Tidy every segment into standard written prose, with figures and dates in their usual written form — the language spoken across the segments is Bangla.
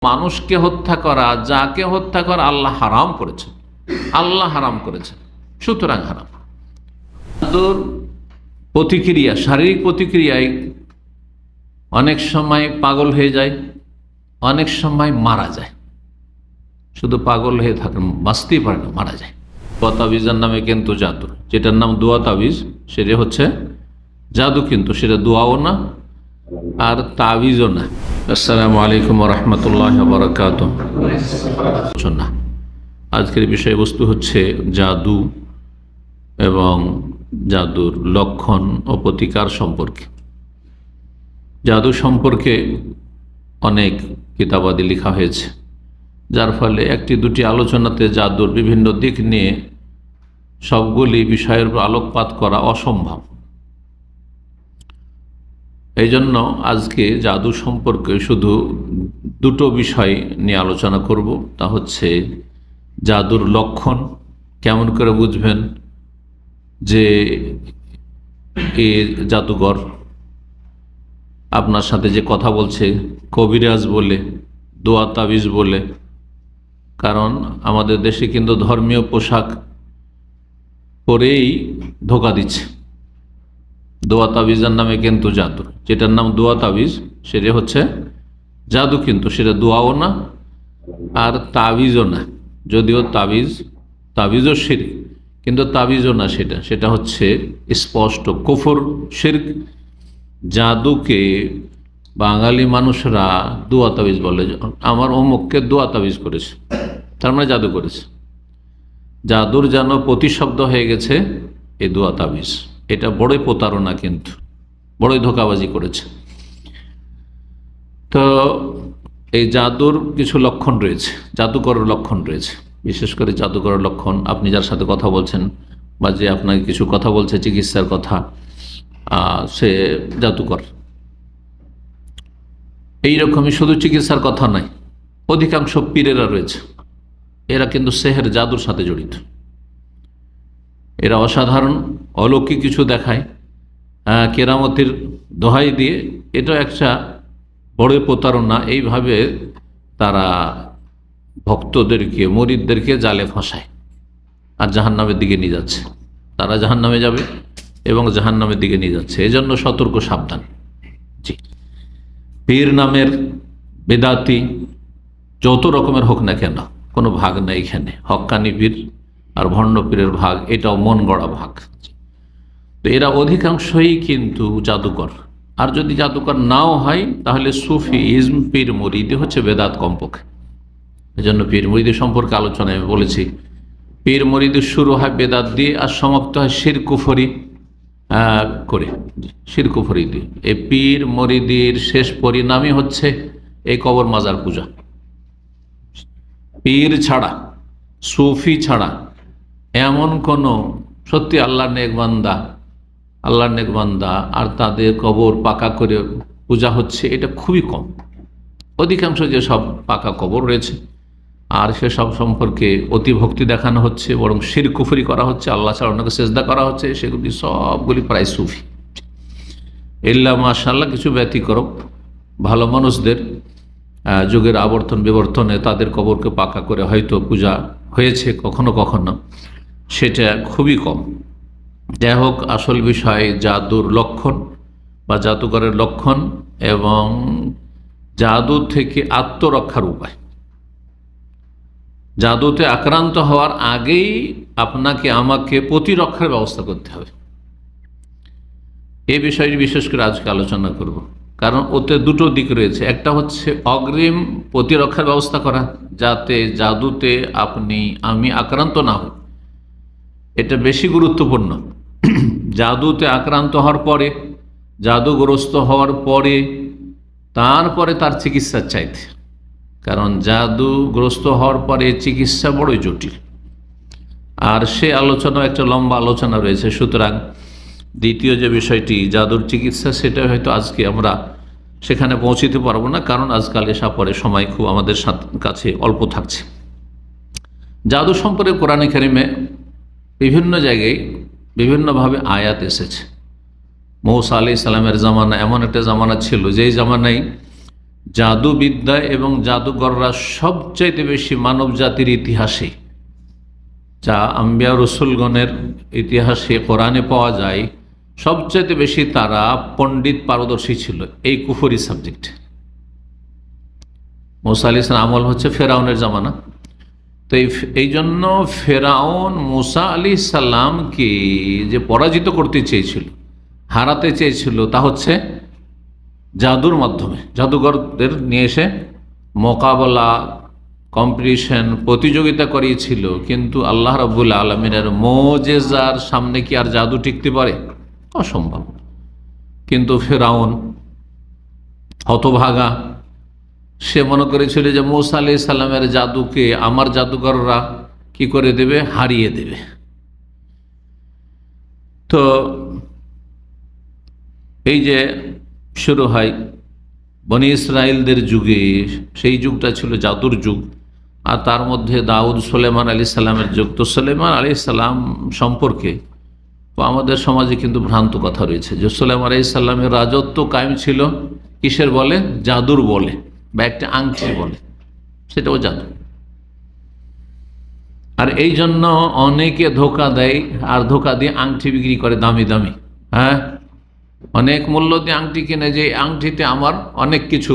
মানুষকে হত্যা করা, যাকে হত্যা করা আল্লাহ হারাম করেছেন, আল্লাহ হারাম করেছেন, সুতরাং হারাম। জাদুর প্রতিক্রিয়া, শারীরিক প্রতিক্রিয়ায় অনেক সময় পাগল হয়ে যায়, অনেক সময় মারা যায়। শুধু পাগল হয়ে থাকে, বাঁচতেই পারে না, মারা যায়। দোয়া তাবিজের নামে কিন্তু জাদু, যেটার নাম দোয়া তাবিজ সেটা হচ্ছে জাদু, কিন্তু সেটা দোয়াও না আর তাবিজও না। আসসালামু আলাইকুম ওয়া রাহমাতুল্লাহি ওয়া বারাকাতুহু। আজকের বিষয়বস্তু হচ্ছে জাদু এবং জাদুর লক্ষণ ও প্রতিকার সম্পর্কে। জাদু সম্পর্কে অনেক কিতাবাদি লেখা হয়েছে, যার ফলে একটি দুটি আলোচনাতে জাদুর বিভিন্ন দিক নিয়ে সবগুলি বিষয়ের উপর আলোকপাত করা অসম্ভব। এই জন্য আজকে জাদু সম্পর্কে শুধু দুটো বিষয় নিয়ে আলোচনা করব। তা হচ্ছে জাদুর লক্ষণ, কেমন করে বুঝবেন যে এ জাদুঘর আপনার সাথে যে কথা বলছে কবিরাজ বলে, দোয়া তাবিজ বলে। কারণ আমাদের দেশে কিন্তু ধর্মীয় পোশাক পরেই ধোঁকা দিচ্ছে। দোয়া তাবিজের নামে কিন্তু জাদু, যেটার নাম দোয়া তাবিজ সেটা হচ্ছে জাদু, কিন্তু সেটা দোয়াও না আর তাবিজও না। যদিও তাবিজও শিরক, কিন্তু তাবিজও না, সেটা হচ্ছে স্পষ্ট কুফর, শিরক। জাদুকে বাঙালি মানুষরা দোয়া তাবিজ বলে, আমার অমুককে দোয়া তাবিজ করেছে, তার মানে জাদু করেছে। জাদুর যেন প্রতিশব্দ হয়ে গেছে এই দোয়া তাবিজ। এটা বড়ই প্রতারণা, কিন্তু বড়ই ধোঁকাবাজি করেছে। তো এই জাদুর কিছু লক্ষণ রয়েছে, জাদুকরের লক্ষণ রয়েছে। বিশেষ করে জাদুকরের লক্ষণ, আপনি যার সাথে কথা বলছেন বা যে আপনাকে কিছু কথা বলছে চিকিৎসার কথা, সে জাদুকর। এইরকমই শুধু চিকিৎসার কথা নয়, অধিকাংশ পীরেরা রয়েছে, এরা কিন্তু সেহের জাদুর সাথে জড়িত। এরা অসাধারণ অলৌকিক কিছু দেখায় কেরামতির দোহাই দিয়ে। এটা একটা বড় প্রতারণা। এইভাবে তারা ভক্তদেরকে, মুরিদদেরকে জালে ফাঁসায় আর জাহান্নামের দিকে নিয়ে যাচ্ছে। তারা জাহান্নামে যাবে এবং জাহান্নামের দিকে নিয়ে যাচ্ছে। এজন্য সতর্ক, সাবধান। জি, পীর নামের বেদাতি যত রকমের হোক না কেন, কোনো ভাগ নেই এখানে। হক্কানি পীর আর ভণ্ড পীরের ভাগ, এটাও মন গড়া ভাগ। তো এরা অধিকাংশই কিন্তু জাদুকর। আর যদি জাদুকর নাও হয় তাহলে সুফি ইজম, পীর মুরিদি হচ্ছে বেদাত কমপক্ষে। এই জন্য পীর মুরিদি সম্পর্কে আলোচনায় আমি বলেছি, পীর মুরিদি শুরু হয় বেদাত দিয়ে আর সমাপ্ত হয় শিরক কুফরি করে, শিরক কুফরি দিয়ে। এই পীর মুরিদির শেষ পরিণামই হচ্ছে এই কবর মাজার পূজা। পীর ছাড়া, সুফি ছাড়া এমন কোন সত্যি আল্লাহর নেক বান্দা আর তাদের কবর পাকা করে পূজা হচ্ছে, এটা খুবই কম। অধিকাংশ যে সব পাকা কবর রয়েছে আর সেসব সম্পর্কে অতিভক্তি দেখানো হচ্ছে, বরং শিরক কুফরি করা হচ্ছে, আল্লাহ ছাড়া অন্যকে সেজদা করা হচ্ছে, সেগুলি সবগুলি প্রায় সুফি। ইল্লা মাশাআল্লাহ কিছু ব্যতিক্রম, ভালো মানুষদের যুগের আবর্তন বিবর্তনে তাদের কবরকে পাকা করে হয়তো পূজা হয়েছে কখনো কখনো, সেটা খুবই কম। যাই হোক, আসল বিষয় জাদুর লক্ষণ বা জাদুকরের লক্ষণ এবং জাদু থেকে আত্মরক্ষার উপায়। জাদুতে আক্রান্ত হওয়ার আগেই আপনাকে আমাকে প্রতিরক্ষার ব্যবস্থা করতে হবে। এই বিষয়টি বিশেষ করে আজকে আলোচনা করব, কারণ ওতে দুটো দিক রয়েছে। একটা হচ্ছে অগ্রিম প্রতিরক্ষার ব্যবস্থা করা, যাতে জাদুতে আমি আক্রান্ত না হই। এটা বেশি গুরুত্বপূর্ণ। জাদুতে আক্রান্ত হওয়ার পরে, জাদুগ্রস্ত হওয়ার পরে, তারপরে তার চিকিৎসার চাইতে। কারণ জাদুগ্রস্ত হওয়ার পরে চিকিৎসা বড়ই জটিল, আর সে আলোচনা একটা লম্বা আলোচনা রয়েছে। সুতরাং দ্বিতীয় যে বিষয়টি জাদুর চিকিৎসা, সেটা হয়তো আজকে আমরা সেখানে পৌঁছিতে পারবো না, কারণ আজকাল এসা পরে সময় খুব আমাদের কাছে অল্প থাকছে। জাদু সম্পর্কে কোরআনে কারিমে বিভিন্ন জায়গায় বিভিন্নভাবে আয়াত এসেছে। মূসা আলাইহিস সালামের জামানা এমন একটা জামানা ছিল, যেই জামানায় জাদুবিদ্যা এবং জাদুকররা সবচাইতে বেশি মানব জাতির ইতিহাসে, যা আম্বিয়া রসুলগণের ইতিহাসে কোরআনে পাওয়া যায়, সবচাইতে বেশি তারা পণ্ডিত পারদর্শী ছিল এই কুফরি সাবজেক্ট। মুসা আলাইহিস সালাম আমল হচ্ছে ফেরাউনের জামানা, তো এই জন্য ফেরাউন মুসা আলাইহিস সালামকে যে পরাজিত করতে চেয়েছিল, হারাতে চেয়েছিল, তা হচ্ছে জাদুর মাধ্যমে। জাদুঘরদের নিয়ে এসে মোকাবেলা, কম্পিটিশন, প্রতিযোগিতা করিয়েছিল। কিন্তু আল্লাহ রাব্বুল আলামিনের মুজিজার সামনে কি আর জাদু টিকতে পারে? অসম্ভব। কিন্তু ফেরাউন হতভাগা, সে মনে করেছিল যে মুসা আলাইহিস সালামের জাদুকে আমার জাদুকররা কি করে দেবে? হারিয়ে দেবে। তো এই যে শুরু হয় বনি ইসরায়েলদের যুগে, সেই যুগটা ছিল জাদুর যুগ। আর তার মধ্যে দাউদ সুলেমান আলাইহিস সালামের যুগ। তো সুলেমান আলাইহিস সালাম সম্পর্কে তো আমাদের সমাজে কিন্তু ভ্রান্ত কথা রয়েছে যে সুলেমান আলাইহিস সালামের রাজত্ব কায়েম ছিল কিসের বলে? জাদুর বলে, বা একটা আংটির বলে, সেটাও জাদু। আর এই জন্য অনেকে ধোকা দেয়, আর ধোকা দিয়ে আংটি বিক্রি করে দামি দামি। হ্যাঁ, অনেক মূল্য দিয়ে আংটি কিনে, যে আংটিতে আমার অনেক কিছু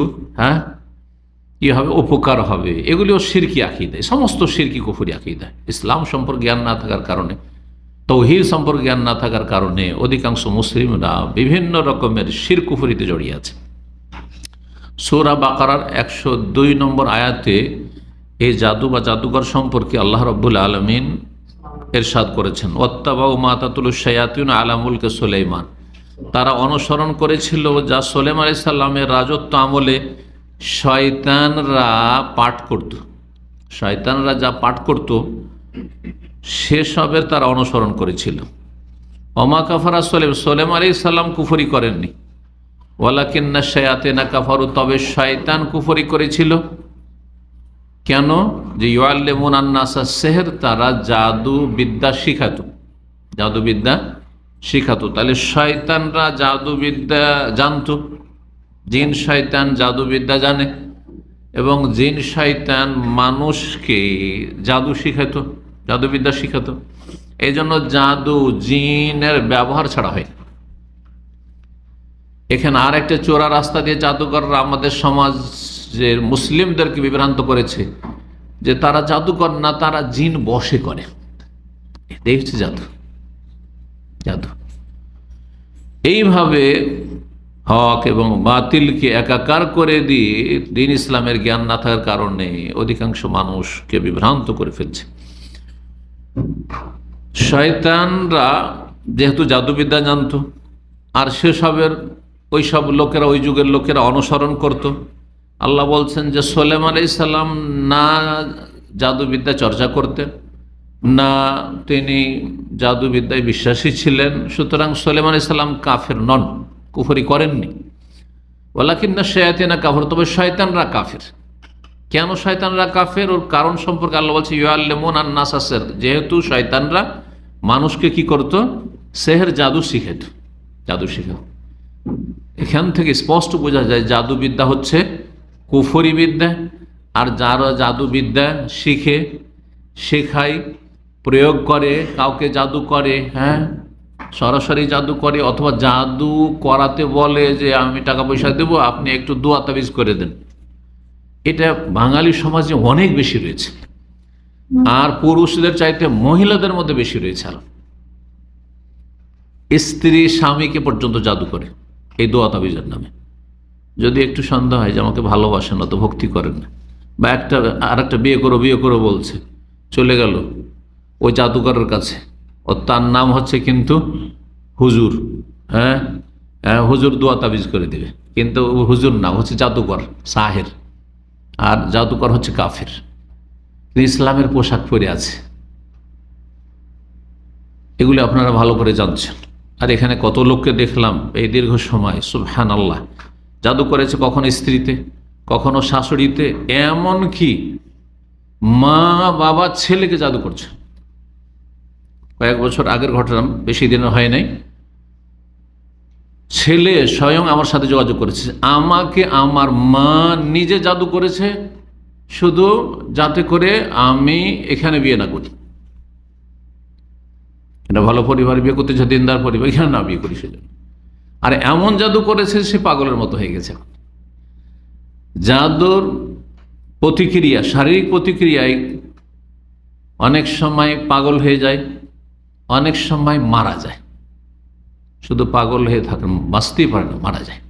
কি হবে? উপকার হবে। এগুলিও শিরকি আকীদা, সমস্ত শিরকি কুফরি আকীদা। ইসলাম সম্পর্কে জ্ঞান না থাকার কারণে, তাওহীদ সম্পর্কে জ্ঞান না থাকার কারণে অধিকাংশ মুসলিমরা বিভিন্ন রকমের শিরক কুফরিতে জড়িয়ে আছে। সূরা বাকারার 102 নম্বর আয়াতে এই জাদু বা জাদুঘর সম্পর্কে আল্লাহ রাব্বুল আলামিন ইরশাদ করেছেন, ওয়াত্তাবাউ মা তাতুলুশ শায়াতিন আলা মুলকি সুলাইমান। তারা অনুসরণ করেছিল যা সুলাইমান আলাইহিস সালামের রাজত্ব আমলে শয়তানরা পাঠ করত। শয়তানরা যা পাঠ করত সেসবের তারা অনুসরণ করেছিল। ওমা কাফারা সুলাইমান আলাইহিস সালাম কুফরি করেননি, ওয়ালাকিন্না শায়াতিনা কাফারু, তবে শয়তান কুফরি করেছিল। কেন? যে ইউআল্লিমুনা আন-নাসা সিহর, তারা জাদু বিদ্যা শিখাতো, জাদুবিদ্যা শিখাতো। তাহলে শয়তানরা জাদুবিদ্যা জানতো, জিন শয়তান জাদুবিদ্যা জানে, এবং জিন শয়তান মানুষকে জাদু শিখাতো, জাদুবিদ্যা শিখাতো। এই জন্য জাদু জিনের ব্যবহার ছাড়া হয়। এখানে আর একটা চোরা রাস্তা দিয়ে জাদুকররা আমাদের সমাজের মুসলিমদেরকে বিভ্রান্ত করেছে যে তারা জাদুকর না, তারা জিন বশে করে। এটাই হচ্ছে জাদু। জাদু এইভাবে হক এবং বাতিলকে একাকার করে দিয়ে দ্বীন ইসলামের জ্ঞান না থাকার কারণে অধিকাংশ মানুষকে বিভ্রান্ত করে ফেলছে। শয়তানরা যেহেতু জাদুবিদ্যা জানত, আর সেসবের ওইসব লোকেরা, ওই যুগের লোকেরা অনুসরণ করত। আল্লাহ বলছেন যে সুলাইমান আলাইহিস সালাম না জাদুবিদ্যা চর্চা করতেন, না তিনি জাদুবিদ্যায় বিশ্বাসী ছিলেন, সুতরাং সুলাইমান আলাইহিস সালাম কাফের নন, কুফরি করেননি। ওয়ালাকিন্না শায়াতিনা কাফার, তবে শয়তানরা কাফের। কেন শয়তানরা কাফের? ওর কারণ সম্পর্কে আল্লাহ বলছে ইউআল্লিমুনা আন-নাসা সিহর, যেহেতু শয়তানরা মানুষকে কি করত? সেহের, জাদু শিখাত, জাদু শিখাত। এখান থেকে স্পষ্ট বোঝা যায় জাদুবিদ্যা হচ্ছে কুফরি বিদ্যা। আর যারা জাদুবিদ্যা শিখে, শেখায়, প্রয়োগ করে, কাউকে জাদু করে, সরাসরি জাদু করে, অথবা জাদু করাতে বলে যে আমি টাকা পয়সা দেব, আপনি একটু দোয়া তাবিজ করে দেন, এটা বাঙালি সমাজে অনেক বেশি রয়েছে। আর পুরুষদের চাইতে মহিলাদের মধ্যে বেশি রয়েছে। আর স্ত্রী স্বামীকে পর্যন্ত জাদু করে এই দোয়া তাবিজের নামে। যদি একটু সন্দেহ হয় যে আমাকে ভালোবাসেন না, তো ভক্তি করেন না, বা আর একটা বিয়ে করো বলছে, চলে গেল ওই জাদুকরের কাছে, ও তার নাম হচ্ছে কিন্তু হুজুর। হুজুর দোয়া তাবিজ করে দিবে, কিন্তু হুজুর নাম হচ্ছে জাদুকর, সাহের। আর জাদুকর হচ্ছে কাফের, ইসলামের পোশাক পরে আছে। এগুলি আপনারা ভালো করে জানছেন। আর এখানে কত লোককে দেখলাম এই দীর্ঘ সময়, সুবহানাল্লাহ, জাদু করেছে কখনো স্ত্রীতে, কখনো শাশুড়িতে, এমন কি মা বাবা ছেলেকে জাদু করছে। কয়েক বছর আগের ঘটনা, বেশি দিনের হয় নাই। ছেলে স্বয়ং আমার সাথে যোগাযোগ করেছে, আমাকে আমার মা নিজে জাদু করেছে শুধু যাতে করে আমি এখানে বিয়ে না করি। এটা ভালো পরিবার, বিয়ে করতে চাই, দিনদার পরিবার, এখানে না বিয়ে করি সেজন্য। আর এমন জাদু করেছে সে পাগলের মতো হয়ে গেছে। জাদুর প্রতিক্রিয়া, শারীরিক প্রতিক্রিয়ায় অনেক সময় পাগল হয়ে যায়, অনেক সময় মারা যায়। শুধু পাগল হয়ে থাকে, বাঁচতেই পারে না, মারা যায়।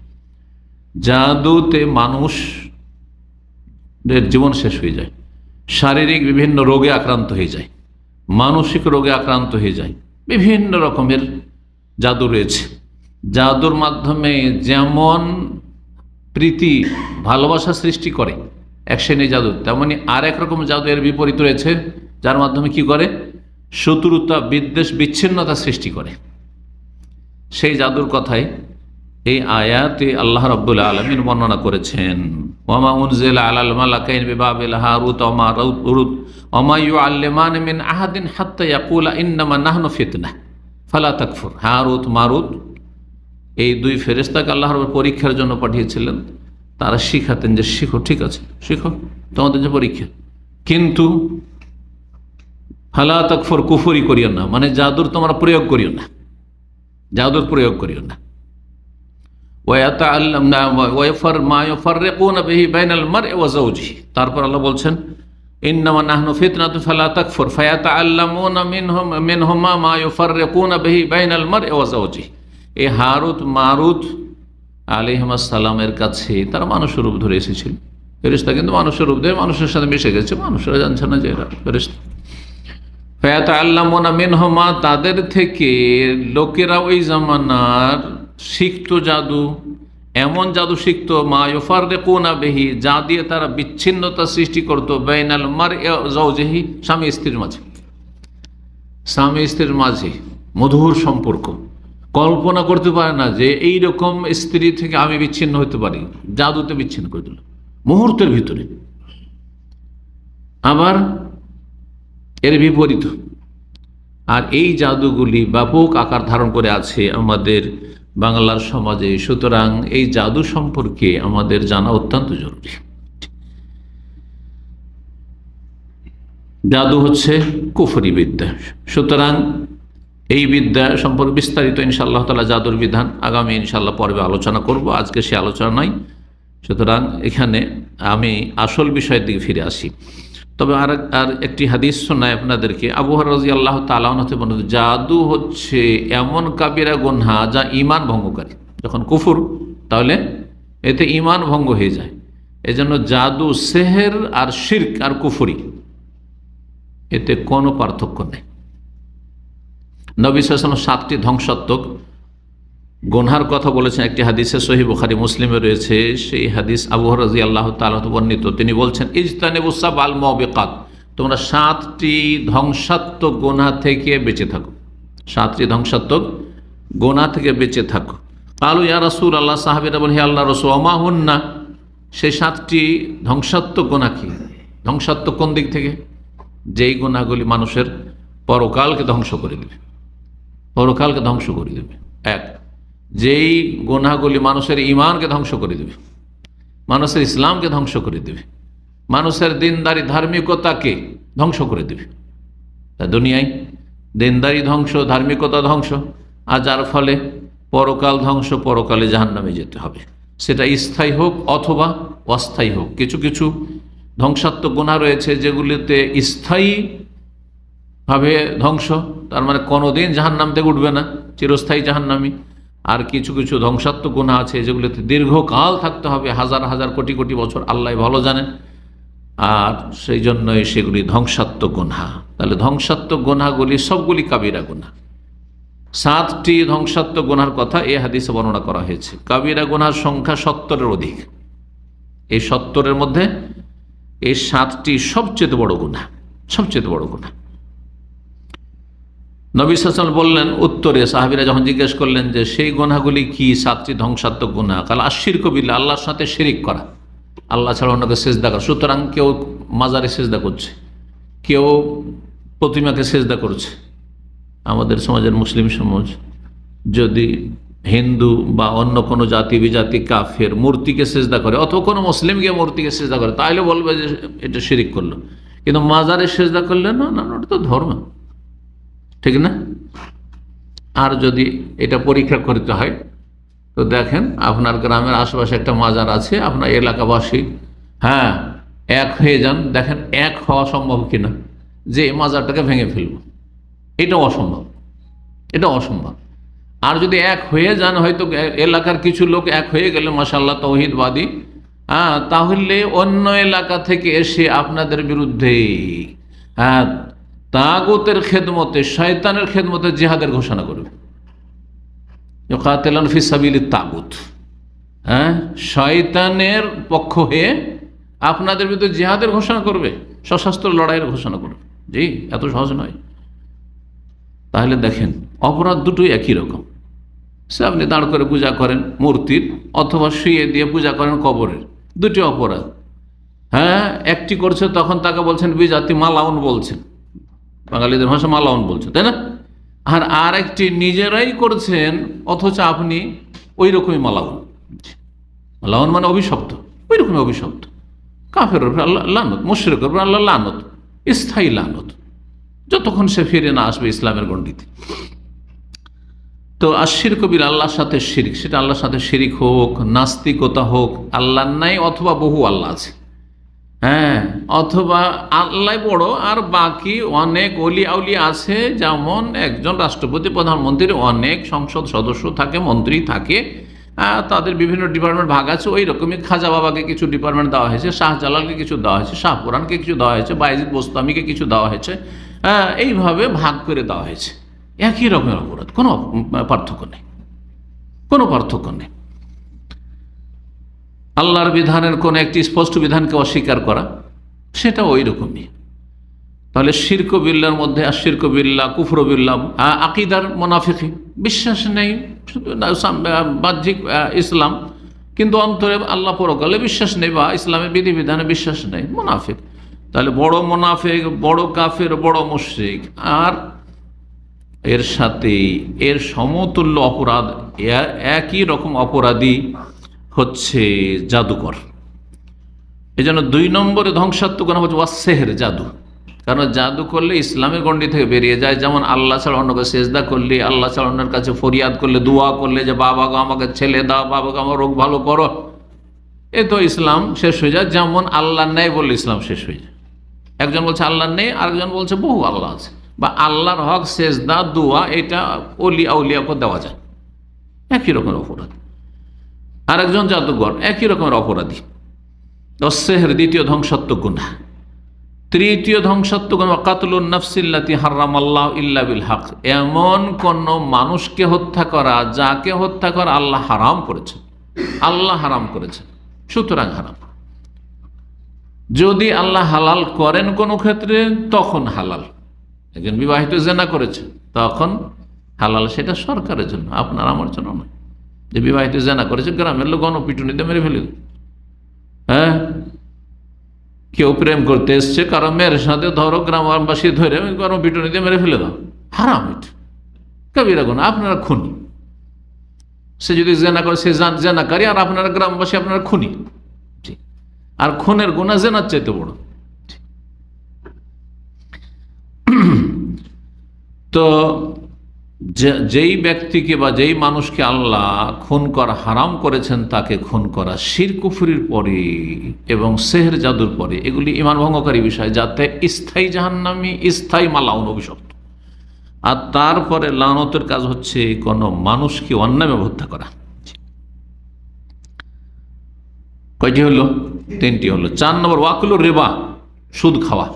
জাদুতে মানুষদের জীবন শেষ হয়ে যায়, শারীরিক বিভিন্ন রোগে আক্রান্ত হয়ে যায়, মানসিক রোগে আক্রান্ত হয়ে যায়। বিভিন্ন রকমের জাদু রয়েছে। জাদুর মাধ্যমে যেমন প্রীতি ভালোবাসা সৃষ্টি করে এক শ্রেণী জাদু, তেমনি আর এক রকম জাদু এর বিপরীত রয়েছে, যার মাধ্যমে কি করে? শত্রুতা, বিদ্বেষ, বিচ্ছিন্নতা সৃষ্টি করে। সেই জাদুর কথাই এই আয়াতে আল্লাহ রাব্বুল আলামিন বর্ণনা করেছেন। ওয়ামা উনজিলা আলাল মালাকাইন বিবাবিল হারুত ওয়া মারুত ওয়া মা ইউআল্লিমান মিন আহাদিন হাত্তা ইয়াকুলা ইন্নামা নাহনু ফিতনাহ ফালা তাকফুর। হারুত মারুত এই দুই ফেরেশতাকে আল্লাহ রাব্বুল পরীক্ষার জন্য পাঠিয়েছিলেন। তারা শিখাতেন যে শিখো, ঠিক আছে শিখো, তোমাদের যে পরীক্ষা, কিন্তু ফালা তাকফুর, কুফরি করিও না, মানে জাদুর তোমরা প্রয়োগ করিও না, জাদুর প্রয়োগ করিও না। তারপর আল্লাহ বলছেন ইন্নামা নাহনু ফিতনাতুন ফালা তাকফুর ফায়াতাআল্লামুনা মিনহুমা মা ইউফাররিকুনা বিহি বাইনাল মারই ওয়া যাওজিহি। এই হারুত মারুত আলাইহিস সালামের কাছে তারা মানুষের রূপ ধরে এসেছিল, ফেরেশতা কিন্তু মানুষের রূপ ধরে মানুষের সাথে মিশে গেছে, মানুষরা জানছে না যে এরা ফেরেশতা। ফায়াতাআল্লামুনা মিনহুমা, তাদের থেকে লোকেরা ওই জামানার শিখত জাদু, এমন জাদু শিখত, মা ইউফাররিকুনা বিহি, যা দিয়ে তারা বিচ্ছিন্নতা সৃষ্টি করত, বাইনাল মারই ওয়া যাওজিহি, স্বামী স্ত্রীর মাঝে, স্বামী স্ত্রীর মাঝে মধুর সম্পর্ক। কল্পনা করতে পারে না যে এই রকম স্ত্রী থেকে আমি বিচ্ছিন্ন হতে পারি, জাদুতে বিচ্ছিন্ন করে দিল মুহূর্তের ভিতরে। আবার এর বিপরীত। আর এই জাদুগুলি ব্যাপক আকার ধারণ করে আছে আমাদের বাংলার সমাজে। সুতরাং এই জাদু সম্পর্কে আমাদের জানা অত্যন্ত জরুরি। জাদু হচ্ছে কুফরি বিদ্যা। সুতরাং এই বিদ্যা সম্পর্কে বিস্তারিত ইনশাআল্লাহ তাআলা জাদুর বিধান আগামী ইনশাআল্লাহ পর্বে আলোচনা করব, আজকে সে আলোচনা নাই। সুতরাং এখানে আমি আসল বিষয়ের দিকে ফিরে আসি। তবে আর একটি হাদিস শোনায় আপনাদেরকে। আবু হুরায়রা রাদিয়াল্লাহু তাআলা আনহু থেকে বর্ণিত, জাদু হচ্ছে এমন কাবিরা গুনাহ যা ঈমান ভঙ্গকারী। যখন কুফর, তাহলে এতে ঈমান ভঙ্গ হয়ে যায়। এজন্য জাদু, সেহের আর শিরক আর কুফরি, এতে কোনো পার্থক্য নেই। নবী সাল্লাল্লাহু আলাইহি ওয়াসাল্লাম 7টি ধ্বংসাত্মক গুনহার কথা বলেছেন। একটি হাদিসে সহিহ বুখারী মুসলিমে রয়েছে, সেই হাদিস আবু হুরায়রা রাদিয়াল্লাহু তাআলা বর্ণিত। তিনি বলছেন, ইজতানিবুস সাবআল মুবিকাত, তোমরা 7টি ধ্বংসাত্মক গুনাহ থেকে বেঁচে থাকো, 7টি ধ্বংসাত্মক গুনাহ থেকে বেঁচে থাকো। কালু ইয়া রাসূলুল্লাহ, সাহাবীরা বলেন হে আল্লাহর রাসূল, ওমা হুন্না, সেই 7টি ধ্বংসাত্মক গুনাহ কি? ধ্বংসাত্মক কোন দিক থেকে? যেই গুনাহগুলি মানুষের পরকালকে ধ্বংস করে দেবে, পরকালকে ধ্বংস করে দেবে। এক, যেই গুনাহগুলি মানুষের ঈমানকে ধ্বংস করে দেবে, মানুষের ইসলামকে ধ্বংস করে দেবে, মানুষের দিনদারি ধার্মিকতাকে ধ্বংস করে দেবে। তা দুনিয়ায় দিনদারি ধ্বংস, ধার্মিকতা ধ্বংস, আর যার ফলে পরকাল ধ্বংস, পরকালে জাহান্নামে যেতে হবে। সেটা স্থায়ী হোক অথবা অস্থায়ী হোক। কিছু কিছু ধ্বংসাত্মক গুনাহ রয়েছে যেগুলিতে স্থায়ী ভাবে ধ্বংস, তার মানে কোনোদিন জাহান্নাম থেকে উঠবে না, চিরস্থায়ী জাহান্নামী। আর কিছু কিছু ধ্বংসাত্মক গুনাহ আছে যেগুলিতে দীর্ঘকাল থাকতে হবে, হাজার হাজার কোটি কোটি বছর, আল্লাহ ভালো জানেন। আর সেই জন্যই সেগুলি ধ্বংসাত্মক গুনাহ। তাহলে ধ্বংসাত্মক গুনাহগুলি সবগুলি কাবিরা গুনাহ। 7টি ধ্বংসাত্মক গুনাহর কথা এই হাদিসে বর্ণনা করা হয়েছে। কাবিরা গুনাহর সংখ্যা 70-এর অধিক। এই 70-এর মধ্যে এই 7টি সবচেয়ে বড় গুনাহ, সবচেয়ে বড় গুনাহ। নবী সাল্লাল্লাহু আলাইহি ওয়াসাল্লাম বললেন উত্তরে, সাহাবীরা যখন জিজ্ঞেস করলেন যে সেই গুনাহগুলি কি 7টি ধ্বংসাত্মক গুনাহ, কাল আশিরকু বিল্লাহ, আল্লাহর সাথে শিরিক করা, আল্লাহ ছাড়া অন্যকে সিজদা করা। সুতরাং কেউ মাজারে সিজদা করছে, কেউ প্রতিমাকে সিজদা করছে। আমাদের সমাজের মুসলিম সমাজ যদি হিন্দু বা অন্য কোনো জাতি বিজাতি কাফের মূর্তিকে সেজদা করে অথবা কোনো মুসলিম গিয়ে মূর্তিকে সেজদা করে, তাহলে বলবে যে এটা শিরিক করলো। কিন্তু মাজারে সেজদা করলে না, না ওটা তো ধর্ম, ঠিক না? আর যদি এটা পরীক্ষা করতে হয় তো দেখেন আপনার গ্রামের আশেপাশে একটা মাজার আছে, আপনার এলাকাবাসী হ্যাঁ এক হয়ে যান, দেখেন এক হওয়া সম্ভব কিনা যে এই মাজারটাকে ভেঙে ফেলব। এটা অসম্ভব, এটা অসম্ভব। আর যদি এক হয়ে যান, হয়তো এলাকার কিছু লোক এক হয়ে গেলে মাশাআল্লাহ তৌহিদবাদী, তাহলে অন্য এলাকা থেকে এসে আপনাদের বিরুদ্ধে তাগুতের খেদমতে, শয়তানের খেদমতে জিহাদের ঘোষণা করবে। ইউকাতিলুনা ফি সাবিলিত তাগুত, শয়তানের পক্ষ হয়ে আপনাদের বিরুদ্ধে জিহাদের ঘোষণা করবে, সশস্ত্র লড়াইয়ের ঘোষণা করবে। জি, এত সহজ নয়। তাহলে দেখেন অপরাধ দুটোই একই রকম। সে আপনি দাঁড় করে পূজা করেন মূর্তির, অথবা শুয়ে দিয়ে পূজা করেন কবরের, দুটি অপরাধ। একটি করছে তখন তাকে বলছেন বিজাতি, মালাউন বলছেন, বাঙালিদের ভাষা মালাউন বলছেন, তাই না? আর আরেকটি নিজেরাই করছেন অথচ আপনি ওই রকমই মালাউন। মালাউন মানে অভিশপ্ত, ওই রকমই অভিশপ্ত। কাফের উপর আল্লাহ লানত, মুশরিকের উপর আল্লাহ লানত, স্থায়ী লানত, যতক্ষণ সে ফিরে না আসবে ইসলামের গণ্ডিতে। তো আশিরক বিল্লাহ, আল্লাহর সাথে শিরিক, সেটা আল্লাহর সাথে শিরিক হোক, নাস্তিকতা হোক, আল্লাহ নাই অথবা বহু আল্লাহ আছে, অথবা আল্লাহ বড় আর বাকি অনেক অলি আউলিয়া আছে। যেমন একজন রাষ্ট্রপতি, প্রধানমন্ত্রীর অনেক সংসদ সদস্য থাকে, মন্ত্রী থাকে, তাদের বিভিন্ন ডিপার্টমেন্ট ভাগ আছে। ওই রকমই খাজা বাবাকে কিছু ডিপার্টমেন্ট দেওয়া হয়েছে, শাহজালালকে কিছু দেওয়া হয়েছে, শাহপুরানকে কিছু দেওয়া হয়েছে, বায়েজিদ বোস্তামিকে কিছু দেওয়া হয়েছে, এইভাবে ভাগ করে দেওয়া হয়েছে। একই রকমের অপরাধ, কোনো পার্থক্য নেই, কোনো পার্থক্য নেই। আল্লাহর বিধানের কোনো একটি স্পষ্ট বিধানকে অস্বীকার করা, সেটা ওই রকমই। তাহলে শিরক বিল্লাহর মধ্যে আর শিরক বিল্লাহ, কুফর বিল্লাহ, আকিদার মুনাফিকি, বিশ্বাস নেই, বাহ্যিক ইসলাম কিন্তু অন্তরে আল্লাহ পরকালে বিশ্বাস নেই, বা ইসলামের বিধিবিধানে বিশ্বাস নেই, মুনাফিক। তাহলে বড় মুনাফিক, বড় কাফের, বড় মুশরিক। আর এর সাথে এর সমতুল্য অপরাধ, একই রকম অপরাধী হচ্ছে জাদুকর। এই জন্য 2 নম্বরে ধ্বংসাত্মক হচ্ছে ওয়াসসিহর, জাদু। কারণ জাদু করলে ইসলামের গণ্ডি থেকে বেরিয়ে যায়। যেমন আল্লাহ ছাড়া অন্যকে সেজদা করলে, আল্লাহ ছাড়া অন্যের কাছে ফরিয়াদ করলে, দোয়া করলে যে বাবা গো আমাকে ছেলে দাও, বাবা গো আমার রোগ ভালো করো, এ তো ইসলাম শেষ হয়ে যায়। যেমন আল্লাহ নেই বললে ইসলাম শেষ হয়ে যায়। একজন বলছে আল্লাহ নেই, আরেকজন বলছে বহু আল্লাহ আছে, বা আল্লাহর হক সেজদা দোয়া এটা অলি আউলিয়াকে দেওয়া যায়, একই রকমের অপরাধ। আরেকজন জাদুঘর, একই রকমের অপরাধী। ওয়াসসিহর, দ্বিতীয় ধ্বংসাত্মক গুনাহ। তৃতীয় ধ্বংসাত্মক গুনাহ কাতলুন নাফসিল্লাতী হারামাল্লাহু ইল্লা বিল হক, এমন কোন মানুষকে হত্যা করা যাকে হত্যা করা আল্লাহ হারাম করেছেন, আল্লাহ হারাম করেছেন, সুতরাং হারাম। যদি আল্লাহ হালাল করেন কোনো ক্ষেত্রে তখন হালাল। একজন বিবাহিত জেনা করেছে তখন হালাল, সেটা সরকারের জন্য, আপনার আমার জন্য নয়। যে বিবাহিত জেনা করেছে, গ্রামের লোক গণপিটুনিতে মেরে ফেলে। কেউ প্রেম করতে এসছে কারো মেয়ের সাথে, ধরো গ্রামবাসী ধরে গণপিটুনিতে মেরে ফেলে দাও, হারাম। এটা কবিরা গুনাহ, আপনারা খুনি। সে যদি জেনা করে সে জেনাকারী, আর আপনারা গ্রামবাসী আপনারা খুনি। আর খুনের গুনাহ জেনার চাইতে বড়। তো যেই ব্যক্তিকে বা যেই মানুষকে আল্লাহ খুন করা হারাম করেছেন তাকে খুন করা শিরক কুফরির পরে এবং সেহর জাদুর পরে, এগুলি ঈমান ভঙ্গকারী বিষয়, যাতে স্থায়ী জাহান্নামী, স্থায়ী মালাউন, অভিশপ্ত। আর তারপরে লানতের কাজ হচ্ছে কোন মানুষকে অন্যায়ভাবে হত্যা করা। কয়টি হলো? 3টি হলো। 4 নম্বর ওয়াকুলুর রিবা, সুদ খাওয়া।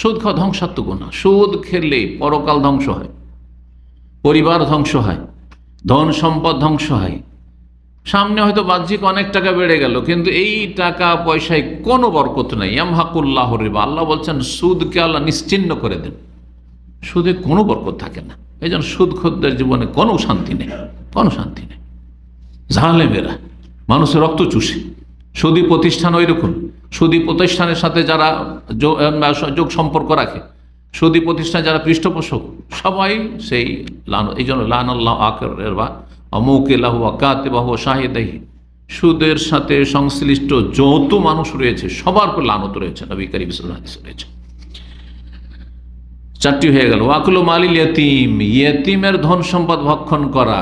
সুদ খাওয়া ধ্বংসাত্মক গুনাহ। সুদ খেলে পরকাল ধ্বংস হয়, পরিবার ধ্বংস হয়, ধন সম্পদ ধ্বংস হয়। সামনে হয়তো বাহ্যিক অনেক টাকা বেড়ে গেল, কিন্তু এই টাকা পয়সায় কোনো বরকত নাই। ইয়ামহাকুল্লাহু রিবা, আল্লাহ বলছেন সুদকে আল্লাহ নিশ্চিহ্ন করে দেন, সুদে কোনো বরকত থাকে না। এই জন্য সুদখোরদের জীবনে কোনো শান্তি নেই, কোনো শান্তি নেই। জালেমেরা মানুষের রক্ত চুষে। সুদী প্রতিষ্ঠান ওই রকম, সুদী প্রতিষ্ঠানের সাথে যারা যোগ সম্পর্ক রাখে, সুদী প্রতিষ্ঠান যারা পৃষ্ঠপোষক, সবাই সেই লানত। এই জন্য লানাল্লাহু আকিল রিবা অমুকিলাহু ওয়া কাতিবাহু ওয়া শাহিদাইহি, সুদের সাথে সংশ্লিষ্ট যত মানুষ রয়েছে সবার উপর লানত রয়েছে, নবী করিম সাল্লাল্লাহু আলাইহি ওয়াসাল্লাম রয়েছে। চারটি হয়ে গেল। ওয়াকুলু মালিল ইয়াতিম, ইয়েতিমের ধন সম্পদ ভক্ষণ করা।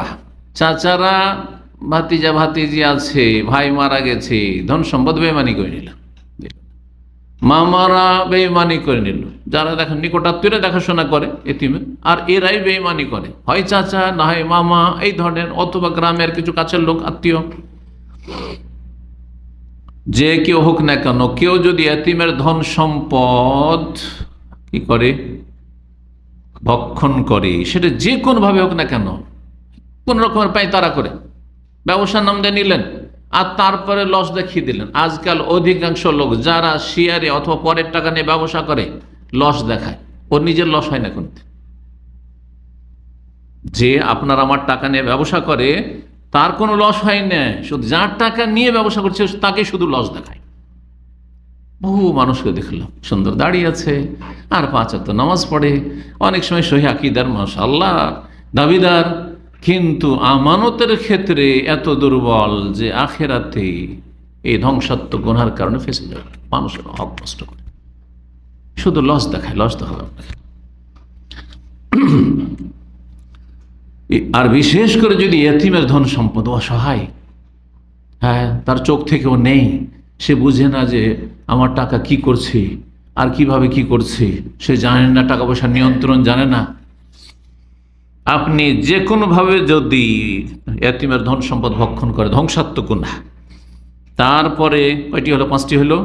চাচারা ভাতিজা ভাতিজি আছে, ভাই মারা গেছে, ধন সম্পদ বেইমানি করে নিল, মামারা বেইমানি করে নিল, যারা দেখেন নিকটাত্মীয়রা দেখাশোনা করে এতিমের, আর এরাই বেইমানি করে, হয় চাচা না হয় মামা এই ধরনের, অথবা গ্রামের কিছু কাছের লোক আত্মীয়, যে কেউ হোক না কেন, কেউ যদি এতিমের ধন সম্পদ কি করে ভক্ষণ করে, সেটা যে কোনো ভাবে হোক না কেন, কোন রকমের পাই তারা করে ব্যবসার নাম দিয়ে নিলেন আর তারপরে লস দেখিয়ে দিলেন। আজকাল অধিকাংশ লোক যারা শেয়ারে অথবা পরের টাকা নিয়ে ব্যবসা করে লস দেখায়, ওর নিজের লস হয় না। কোন যে আপনার আমার টাকা নিয়ে ব্যবসা করে তার কোনো লস হয় না, শুধু যার টাকা নিয়ে ব্যবসা করছে তাকে শুধু লস দেখায়। বহু মানুষকে দেখলাম সুন্দর দাঁড়িয়ে আছে আর 5 ওয়াক্ত নামাজ পড়ে, অনেক সময় সহি আকীদার মাশাআল্লাহ দাবিদার, কিন্তু আমানতের ক্ষেত্রে এত দুর্বল যে আখেরাতে এই ধ্বংসাত্মক গুনার কারণে ফেঁসে যাবে। মানুষের হক নষ্ট করে শুধু লস দেখায়, লস দেখাবে আপনাকে। আর বিশেষ করে যদি এতিমের ধন সম্পদ, অসহায়, হ্যাঁ তার চোখ থেকেও নেই, সে বুঝে না যে আমার টাকা কি করছি আর কিভাবে কি করছি, সে জানে না, টাকা পয়সার নিয়ন্ত্রণ জানে না। আপনি যে কোনোভাবে যদি এতিমের ধন সম্পদ ভক্ষণ করে ধ্বংসাত্মক গুনাহ, তারপরে কয়টি হলো? 5টি হলো।